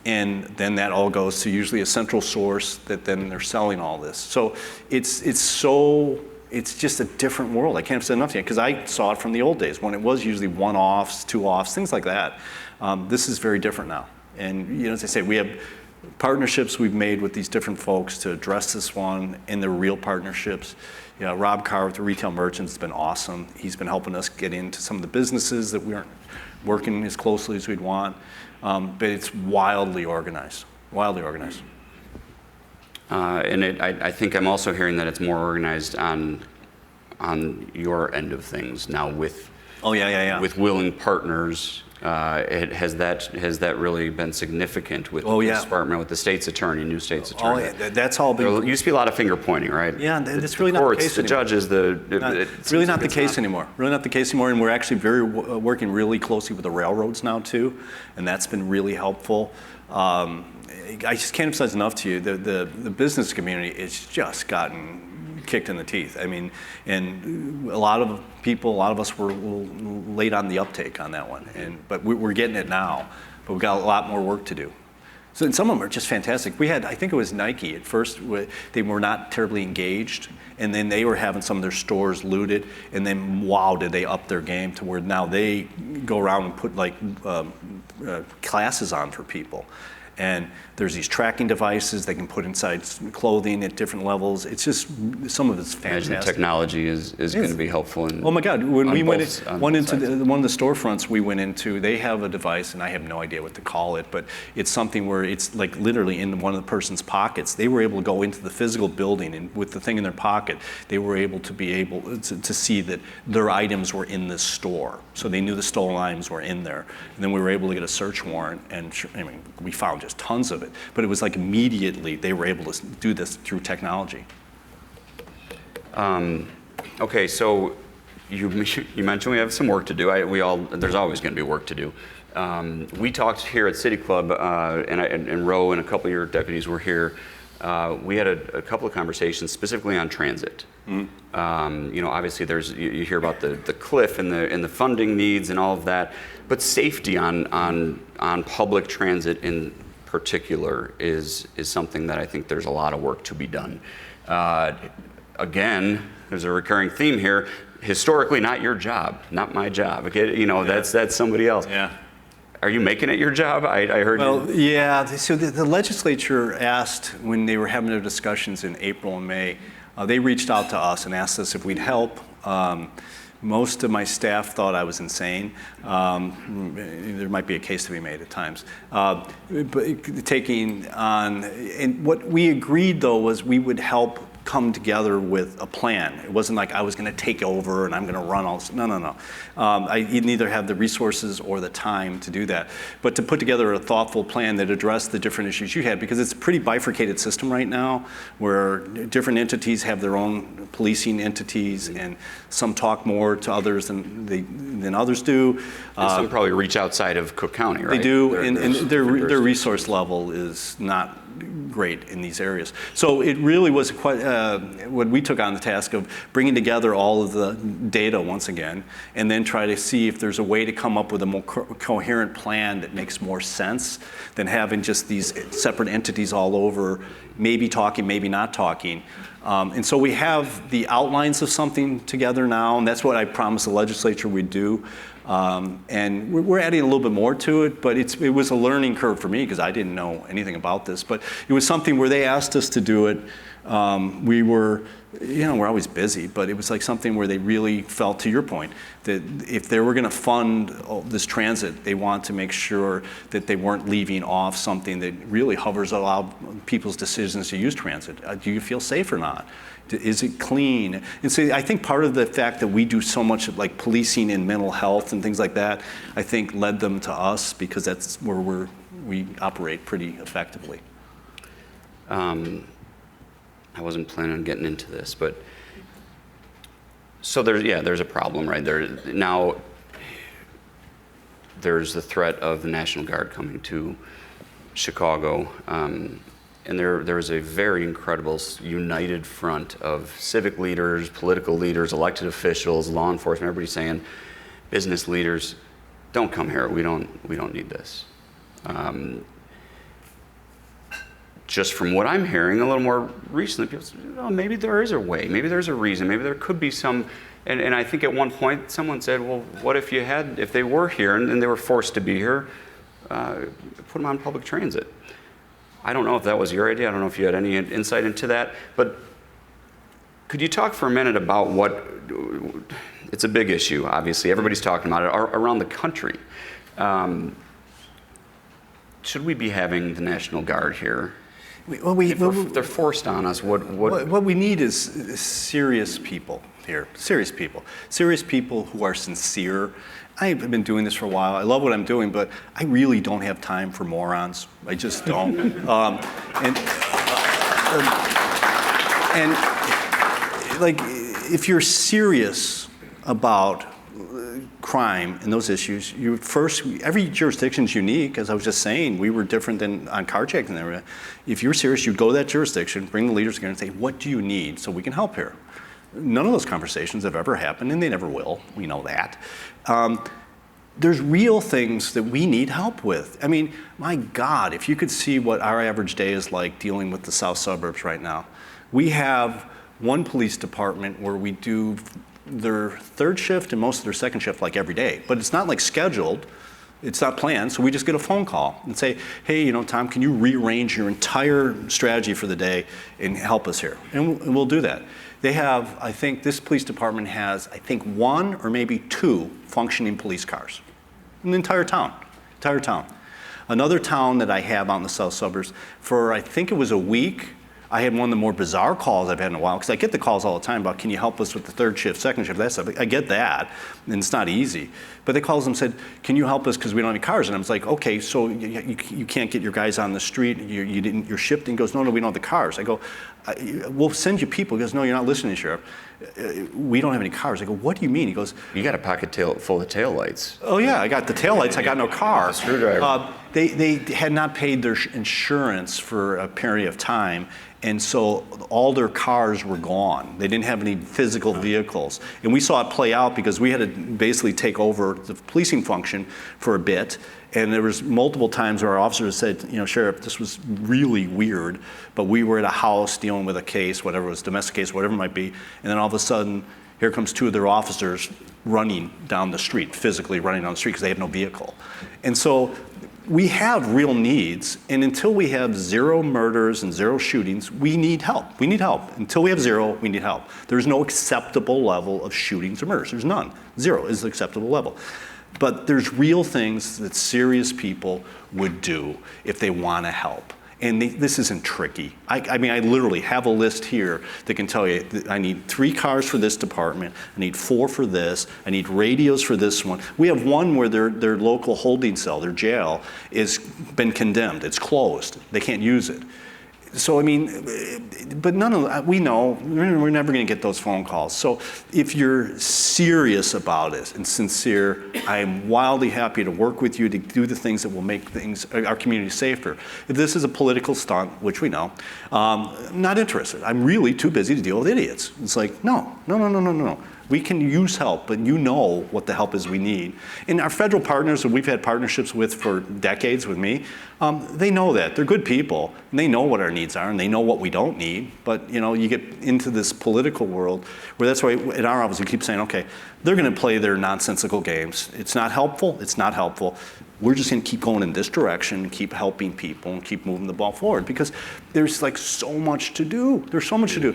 And then that all goes to usually a central source that then they're selling all this. So it's just a different world. I can't say enough yet, because I saw it from the old days when it was usually 1-offs, 2-offs, things like that. This is very different now. And as I say, we have partnerships we've made with these different folks to address this one, and they're real partnerships. Rob Carr with the retail merchants has been awesome. He's been helping us get into some of the businesses that we aren't working as closely as we'd want. But it's wildly organized, wildly organized. And I think I'm also hearing that it's more organized on your end of things now with with willing partners. Has that really been significant with the police department, with the state's attorney, new state's attorney? Oh yeah, that's all been. There used to be a lot of finger pointing, right? Yeah, it's really the not courts, the case anymore. The judges, It's really not the case anymore. Really not the case anymore, and we're actually working really closely with the railroads now too, and that's been really helpful. I just can't emphasize enough to you the business community has just gotten kicked in the teeth. I mean, and a lot of us were late on the uptake on that one, but we're getting it now. But we've got a lot more work to do. So, and some of them are just fantastic. We had, I think it was Nike at first. They were not terribly engaged, and then they were having some of their stores looted, and then wow, did they up their game to where now they go around and put like classes on for people. And there's these tracking devices they can put inside clothing at different levels. It's just, some of it's fantastic. Imagine technology is going to be helpful. Oh my God, when we went into one of the storefronts we went into, they have a device, and I have no idea what to call it, but it's something where it's like literally in one of the person's pockets. They were able to go into the physical building, and with the thing in their pocket, they were able to see that their items were in this store. So they knew the stolen items were in there. And then we were able to get a search warrant, and I mean, we found just tons of it. But it was like immediately they were able to do this through technology. Okay, so you mentioned we have some work to do. There's always going to be work to do. We talked here at City Club, and Roe and a couple of your deputies were here. We had a couple of conversations specifically on transit. Mm-hmm. Obviously you hear about the cliff and the funding needs and all of that, but safety on public transit in particular is something that I think there's a lot of work to be done. Again, there's a recurring theme here. Historically, not your job, not my job. Okay, that's somebody else. Yeah. Are you making it your job? I heard. Well, yeah. So the legislature asked, when they were having their discussions in April and May, they reached out to us and asked us if we'd help. Most of my staff thought I was insane. There might be a case to be made at times. But taking on, and what we agreed though was we would help come together with a plan. It wasn't like I was going to take over and I'm going to run all this. No. I neither have the resources or the time to do that. But to put together a thoughtful plan that addressed the different issues you had, because it's a pretty bifurcated system right now, where different entities have their own policing entities, and some talk more to others than others do. And some probably reach outside of Cook County, right? They do, and their resource level is not great in these areas. So it really was quite what we took on the task of bringing together all of the data once again, and then try to see if there's a way to come up with a more coherent plan that makes more sense than having just these separate entities all over, maybe talking, maybe not talking. And so we have the outlines of something together now, and that's what I promised the legislature we'd do. And we're adding a little bit more to it, but it was a learning curve for me because I didn't know anything about this. But it was something where they asked us to do it. We were, we're always busy, but it was like something where they really felt, to your point, that if they were going to fund this transit, they want to make sure that they weren't leaving off something that really hovers around people's decisions to use transit. Do you feel safe or not? Is it clean? And so I think part of the fact that we do so much of like policing and mental health and things like that, I think led them to us because that's where we operate pretty effectively. I wasn't planning on getting into this, but so there's a problem right there. Now there's the threat of the National Guard coming to Chicago. And there was a very incredible united front of civic leaders, political leaders, elected officials, law enforcement, everybody saying, business leaders, don't come here. We don't need this. Just from what I'm hearing a little more recently, people say, maybe there is a way, maybe there's a reason, maybe there could be some. And I think at one point someone said, well, what if they were here and they were forced to be here, put them on public transit. I don't know if that was your idea. I don't know if you had any insight into that. But could you talk for a minute about it's a big issue, obviously. Everybody's talking about it around the country. Should we be having the National Guard here? If they're forced on us, what we need is serious people here. Serious people who are sincere. I've been doing this for a while. I love what I'm doing, but I really don't have time for morons. I just don't. And like, if you're serious about crime and those issues, every jurisdiction's unique. As I was just saying, we were different than on carjacking and everything. If you're serious, you'd go to that jurisdiction, bring the leaders together and say, what do you need so we can help here? None of those conversations have ever happened, and they never will. We know that. There's real things that we need help with. I mean, my God, if you could see what our average day is like dealing with the south suburbs right now. We have one police department where we do their third shift and most of their second shift like every day, but it's not like scheduled. It's not planned, so we just get a phone call and say, hey, Tom, can you rearrange your entire strategy for the day and help us here? And we'll do that. They have, I think this police department has, one or maybe two functioning police cars in the entire town. Another town that I have out in the south suburbs, for I think it was a week, I had one of the more bizarre calls I've had in a while, because I get the calls all the time about, can you help us with the third shift, second shift, that stuff. I get that, and it's not easy. But they called and said, can you help us because we don't have any cars? And I was like, okay, so you can't get your guys on the street, you're shifting? He goes, no, we don't have the cars. I go, we'll send you people. He goes, no, you're not listening, Sheriff. We don't have any cars. I go, what do you mean? He goes, you got a pocket full of taillights. Oh yeah, I got the taillights, I got no car. The screwdriver. They had not paid their insurance for a period of time, and so all their cars were gone. They didn't have any physical vehicles. And we saw it play out because we had to basically take over the policing function for a bit. And there was multiple times where our officers said, Sheriff, this was really weird, but we were at a house dealing with a case, whatever it was, domestic case, whatever it might be, and then all of a sudden, here comes two of their officers running down the street, physically running down the street because they have no vehicle. And so we have real needs, and until we have zero murders and zero shootings, we need help. We need help. Until we have zero, we need help. There's no acceptable level of shootings or murders. There's none. Zero is the acceptable level. But there's real things that serious people would do if they want to help. And this isn't tricky. I mean, I literally have a list here that can tell you that I need 3 cars for this department, I need 4 for this, I need radios for this one. We have one where their local holding cell, their jail, is been condemned. It's closed. They can't use it. So, I mean, but none of that, we know, we're never going to get those phone calls. So if you're serious about it and sincere, I am wildly happy to work with you to do the things that will make our community safer. If this is a political stunt, which we know, I'm not interested. I'm really too busy to deal with idiots. It's like, no. We can use help, but you know what the help is we need. And our federal partners that we've had partnerships with for decades with me, they know that. They're good people, and they know what our needs are, and they know what we don't need. But you get into this political world where that's why in our office we keep saying, okay, they're going to play their nonsensical games. It's not helpful. we're just going to keep going in this direction, keep helping people, and keep moving the ball forward because there's like so much to do. There's so much to do.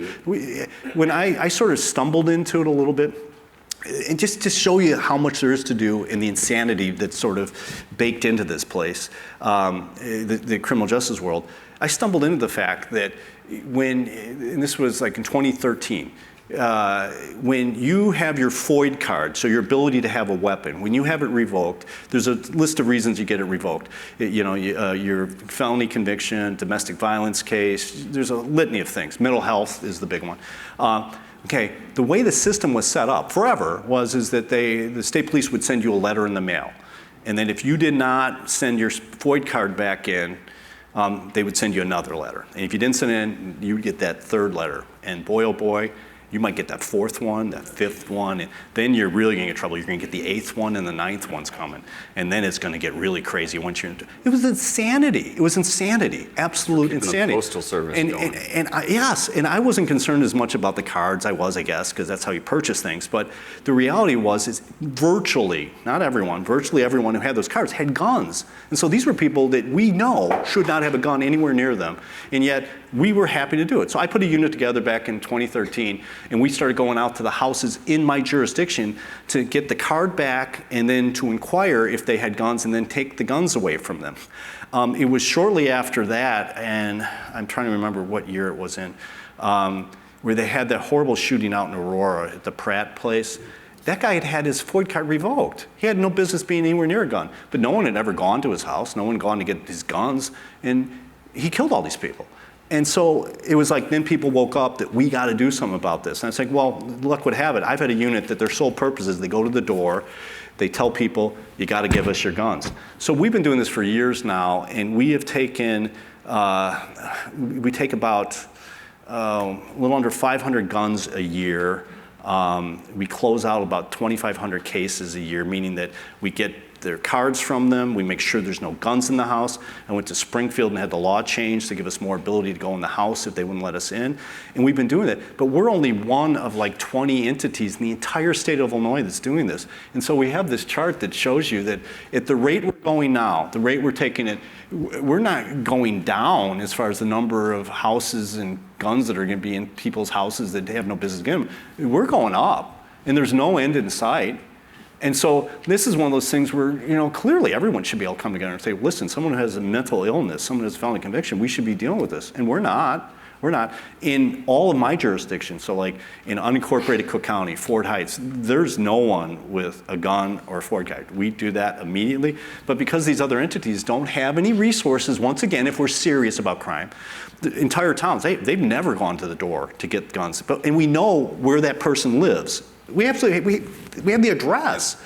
When I sort of stumbled into it a little bit, and just to show you how much there is to do and the insanity that's sort of baked into this place, the criminal justice world, I stumbled into the fact that and this was like in 2013, when you have your FOID card, so your ability to have a weapon, when you have it revoked, there's a list of reasons you get it revoked. Your felony conviction, domestic violence case, there's a litany of things. Mental health is the big one. Okay, the way the system was set up forever is that the state police would send you a letter in the mail. And then if you did not send your FOID card back in, they would send you another letter. And if you didn't send it in, you would get that third letter. And boy, oh boy, you might get that fourth one, that fifth one, and then you're really gonna get trouble. You're gonna get the eighth one and the ninth one's coming. And then it's gonna get really crazy once you're into it. It was insanity. It was insanity, absolute insanity. The postal service going. Yes, and I wasn't concerned as much about the cards. I guess, because that's how you purchase things. But the reality is virtually, not everyone, virtually everyone who had those cards had guns. And so these were people that we know should not have a gun anywhere near them. And yet, we were happy to do it. So I put a unit together back in 2013, and we started going out to the houses in my jurisdiction to get the card back and then to inquire if they had guns and then take the guns away from them. It was shortly after that, and I'm trying to remember what year it was in, where they had that horrible shooting out in Aurora at the Pratt place. That guy had had his FOID card revoked. He had no business being anywhere near a gun. But no one had ever gone to his house. No one had gone to get his guns. And he killed all these people. And so it was like then people woke up that we got to do something about this. And it's like, well, luck would have it. I've had a unit that their sole purpose is they go to the door, they tell people, you got to give us your guns. So we've been doing this for years now, and we have taken, we take about a little under 500 guns a year. We close out about 2,500 cases a year, meaning that we get their cards from them. We make sure there's no guns in the house. I went to Springfield and had the law changed to give us more ability to go in the house if they wouldn't let us in. And we've been doing that. But we're only one of like 20 entities in the entire state of Illinois that's doing this. And so we have this chart that shows you that at the rate we're going now, the rate we're taking it, we're not going down as far as the number of houses and guns that are going to be in people's houses that have no business getting them. We're going up, and there's no end in sight. And so this is one of those things where, clearly everyone should be able to come together and say, listen, someone who has a mental illness, someone who has a felony conviction, we should be dealing with this. And we're not. We're not. In all of my jurisdictions, so like in unincorporated Cook County, Fort Heights, there's no one with a gun or a FOID card. We do that immediately. But because these other entities don't have any resources, once again, if we're serious about crime, the entire towns, they've never gone to the door to get guns. And we know where that person lives. We have the address.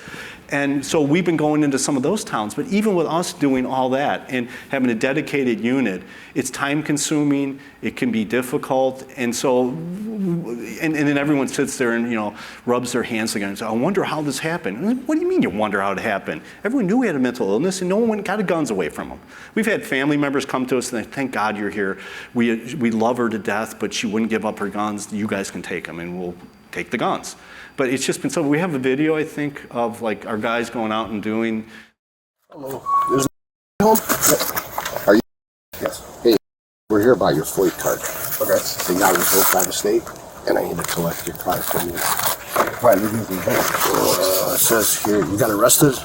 And so we've been going into some of those towns, but even with us doing all that and having a dedicated unit, it's time consuming, it can be difficult, and so, and then everyone sits there and, rubs their hands together and says, I wonder how this happened. What do you mean you wonder how it happened? Everyone knew we had a mental illness and no one got the guns away from them. We've had family members come to us and they, thank God you're here. We love her to death, but she wouldn't give up her guns. You guys can take them and we'll take the guns. But it's just been so, we have a video, I think, of like our guys going out and doing. Hello. There's home? Are you? Yes. Hey, we're here about your FOID card. Okay. They got revoked by the state, and I need to collect your card from you. Why? It says here, you got arrested?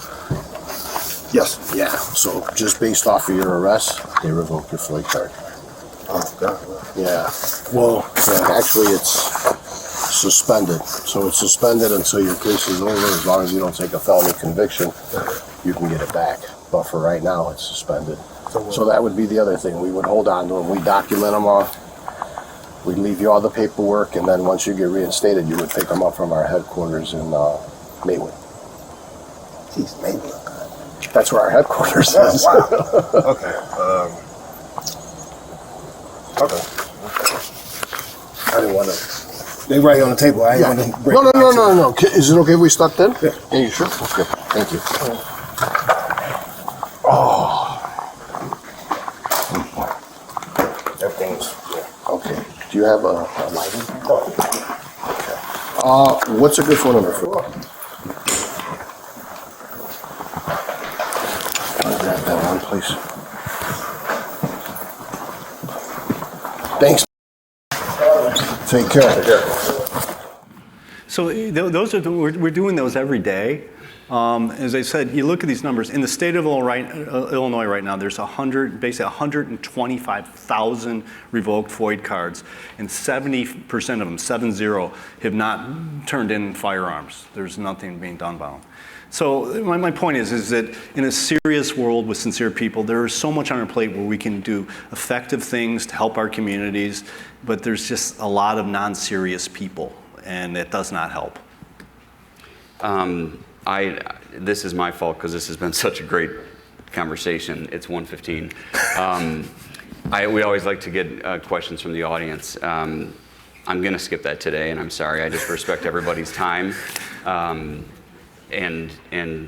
Yes. Yeah. So just based off of your arrest, they revoked your FOID card. Oh, God. Yeah. Well, actually, it's suspended. So it's suspended until your case is over. As long as you don't take a felony conviction, you can get it back. But for right now, it's suspended. So that would be the other thing. We would hold on to them. We document them all. We'd leave you all the paperwork, and then once you get reinstated, you would pick them up from our headquarters in Maywood. Jeez, Maywood. That's where our headquarters is. Wow. Okay. Okay. I didn't want to. They right on the table. I ain't want to break. No. Is it okay if we stop then? Yeah. Yeah, you sure? Okay. Thank you. Oh. Everything's okay. Do you have a lighting? Okay. What's a good phone number for you? that bell on, please? Thanks. Take care. So those are we're doing those every day. As I said, you look at these numbers in the state of Illinois right now. There's basically 125,000 revoked FOID cards, and 70% of them, 70, have not turned in firearms. There's nothing being done about them. So my point is that in a serious world with sincere people, there is so much on our plate where we can do effective things to help our communities, but there's just a lot of non-serious people, and it does not help. This is my fault because this has been such a great conversation. It's 1:15. We always like to get questions from the audience. I'm going to skip that today, and I'm sorry. I just respect everybody's time. And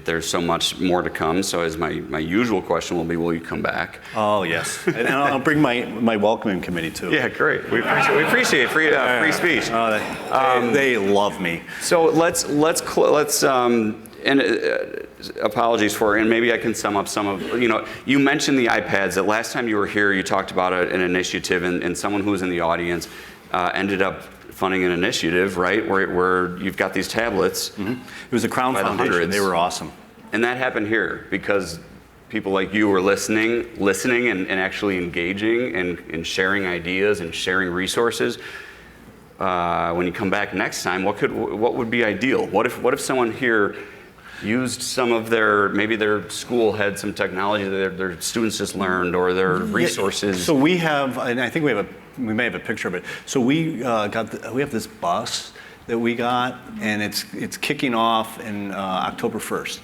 there's so much more to come. So as my usual question will be, will you come back? Oh, yes. And I'll bring my welcoming committee, too. Yeah, great. We appreciate free speech. They love me. So let's apologies for, and maybe I can sum up some of, you mentioned the iPads. That last time you were here, you talked about an initiative, and someone who was in the audience ended up funding an initiative, right, where you've got these tablets. Mm-hmm. It was a Crown Foundation. They were awesome. And that happened here because people like you were listening and actually engaging and sharing ideas and sharing resources. When you come back next time, what would be ideal? What if someone here used some of maybe their school had some technology that their students just learned, or their resources? So we have, and I think we may have a picture of it. So we have this bus that we got, and it's kicking off in October 1st.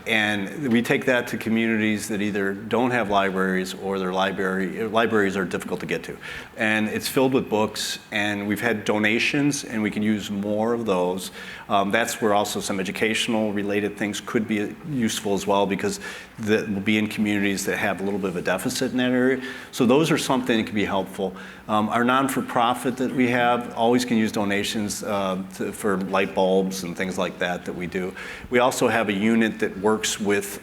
And we take that to communities that either don't have libraries or their libraries are difficult to get to. And it's filled with books, and we've had donations, and we can use more of those. That's where also some educational related things could be useful as well, because that will be in communities that have a little bit of a deficit in that area. So those are something that can be helpful. Our non-for-profit that we have always can use donations for light bulbs and things like that we do. We also have a unit that works with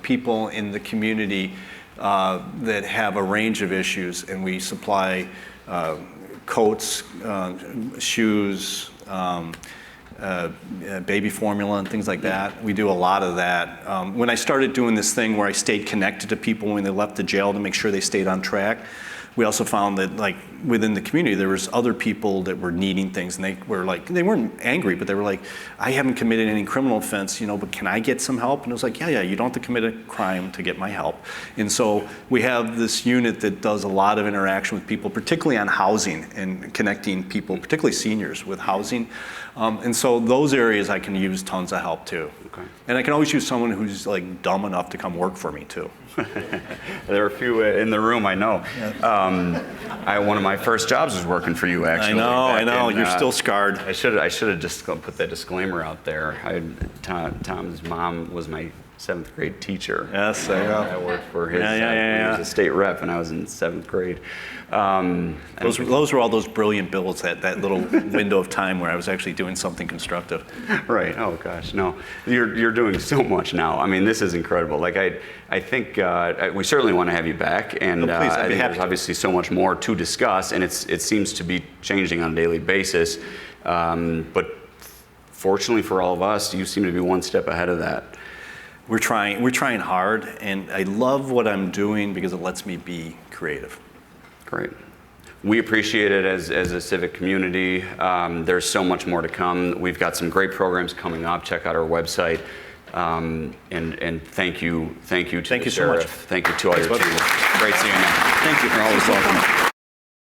people in the community that have a range of issues, and we supply coats, shoes, baby formula and things like that. We do a lot of that. When I started doing this thing where I stayed connected to people when they left the jail to make sure they stayed on track, we also found that, like, within the community, there was other people that were needing things, and they weren't angry, but they were like, I haven't committed any criminal offense, but can I get some help? And it was like, yeah, you don't have to commit a crime to get my help. And so we have this unit that does a lot of interaction with people, particularly on housing and connecting people, particularly seniors, with housing. And so those areas I can use tons of help too. Okay. And I can always use someone who's like dumb enough to come work for me too. There are a few in the room, I know. Yeah. One of my first jobs was working for you, actually. I know. You're still scarred. I should have just put that disclaimer out there. Tom's mom was my 7th grade teacher. Yes, I worked for his. He was a state rep, and I was in 7th grade. Those were all those brilliant bills, that little window of time where I was actually doing something constructive. Right. Oh gosh, no, you're doing so much now. I mean, this is incredible. Like I think we certainly want to have you back, and please, I'd be happy there's obviously so much more to discuss, and it seems to be changing on a daily basis. But fortunately for all of us, you seem to be one step ahead of that. We're trying hard, and I love what I'm doing because it lets me be creative. Great. We appreciate it as a civic community. There's so much more to come. We've got some great programs coming up. Check out our website. And thank you to the sheriff. So much. Thank you to all your team. Great seeing you. Thank you. You're always welcome.